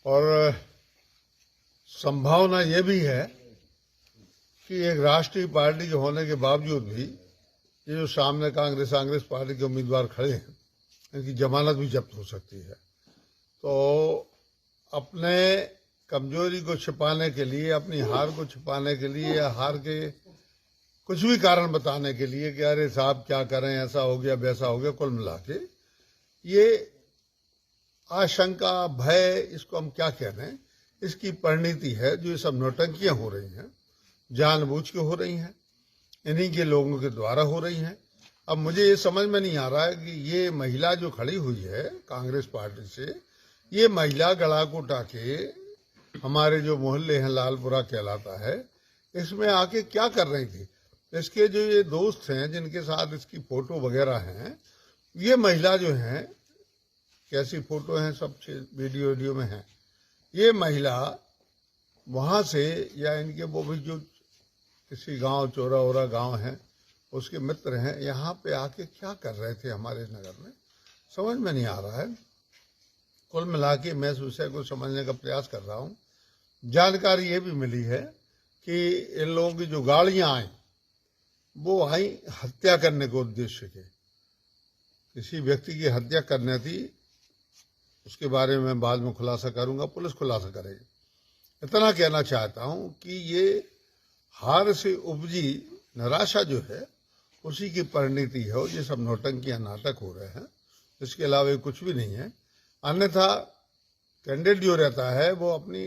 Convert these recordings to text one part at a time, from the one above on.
और संभावना ये भी है कि एक राष्ट्रीय पार्टी के होने के बावजूद भी ये जो सामने कांग्रेस पार्टी के उम्मीदवार खड़े हैं, इनकी जमानत भी जब्त हो सकती है। तो अपने कमजोरी को छिपाने के लिए, अपनी हार को छिपाने के लिए, या हार के कुछ भी कारण बताने के लिए कि अरे साहब क्या करें, ऐसा हो गया वैसा हो गया, कुल मिला के ये आशंका, भय, इसको हम क्या कह रहे हैं, इसकी परिणति है जो ये सब नौटंकियां हो रही हैं, जानबूझ के हो रही हैं, इन्हीं के लोगों के द्वारा हो रही हैं। अब मुझे ये समझ में नहीं आ रहा है कि ये महिला जो खड़ी हुई है कांग्रेस पार्टी से, ये महिला गला को टाके हमारे जो मोहल्ले हैं, लालपुरा कहलाता है, इसमें आके क्या कर रही थी। इसके जो ये दोस्त हैं जिनके साथ इसकी फोटो वगैरह हैं, ये महिला जो हैं, कैसी फोटो हैं सब वीडियो में है, ये महिला वहां से या इनके वो भी जो किसी गांव, चोरा ओरा गांव है, उसके मित्र हैं, यहाँ पे आके क्या कर रहे थे हमारे नगर में, समझ में नहीं आ रहा है। कुल मिला के मैं इस विषय को समझने का प्रयास कर रहा हूँ। जानकारी ये भी मिली है कि इन लोगों की जो गाड़ियां आई, वो आई हत्या करने के उद्देश्य के, किसी व्यक्ति की हत्या करनी थी। उसके बारे में बाद में खुलासा करूंगा, पुलिस खुलासा करेगी। इतना कहना चाहता हूं कि ये हार से उपजी निराशा जो है, उसी की परिणति है। ये सब नौटंकियां, नाटक हो रहे हैं, इसके अलावा कुछ भी नहीं है। अन्यथा कैंडिडेट जो रहता है वो अपनी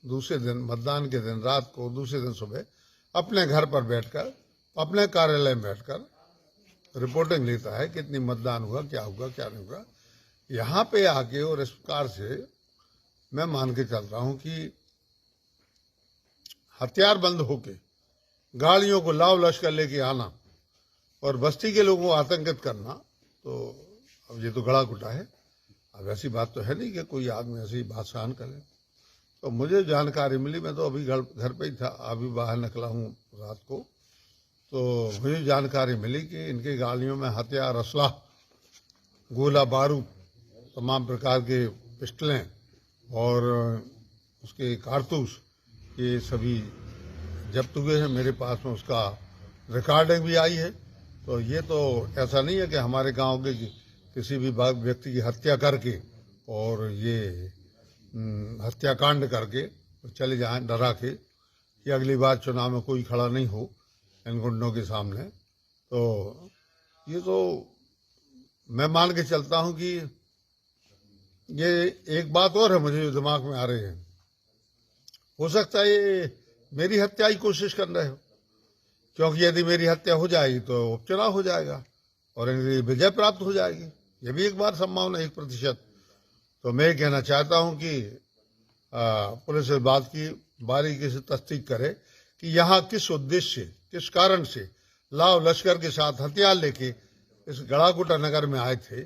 दूसरे दिन, मतदान के दिन रात को, दूसरे दिन सुबह अपने घर पर बैठकर, अपने कार्यालय में बैठकर रिपोर्टिंग लेता है, कितनी मतदान हुआ, क्या हुआ, क्या नहीं हुआ। यहाँ पे आके और इस प्रकार से मैं मान के चल रहा हूं कि हथियार बंद होके गाड़ियों को लाव लश्कर लेके आना और बस्ती के लोगों को आतंकित करना, तो अब ये तो गला घुटा है। अब ऐसी बात तो है नहीं कि कोई आदमी ऐसी बात सहन करे। तो मुझे जानकारी मिली, मैं तो अभी घर पे ही था, अभी बाहर निकला हूँ रात को, तो मुझे जानकारी मिली कि इनकी गाड़ियों में हथियार, असला, गोला बारूद, तमाम प्रकार के पिस्टलें और उसके कारतूस, ये सभी जब्त हुए हैं। मेरे पास में उसका रिकॉर्डिंग भी आई है। तो ये तो ऐसा नहीं है कि हमारे गांव के किसी भी व्यक्ति की हत्या करके और ये हत्याकांड करके चले जाएं डरा के कि अगली बार चुनाव में कोई खड़ा नहीं हो इन गुंडों के सामने। तो ये तो मैं मान के चलता हूं कि ये एक बात और है मुझे जो दिमाग में आ रही है, हो सकता है ये मेरी हत्या की कोशिश कर रहे हो, क्योंकि यदि मेरी हत्या हो जाएगी तो उपचुनाव हो जाएगा और इनकी विजय प्राप्त हो जाएगी। ये भी एक बार संभावना 1%। तो मैं कहना चाहता हूं कि पुलिस इस बात की बारीकी से तस्दीक करे कि यहाँ किस उद्देश्य से, किस कारण से लाव लश्कर के साथ हथियार लेके इस गड़ाकोटा नगर में आए थे।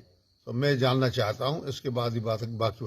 तो मैं जानना चाहता हूं, इसके बाद ही बाकी बातें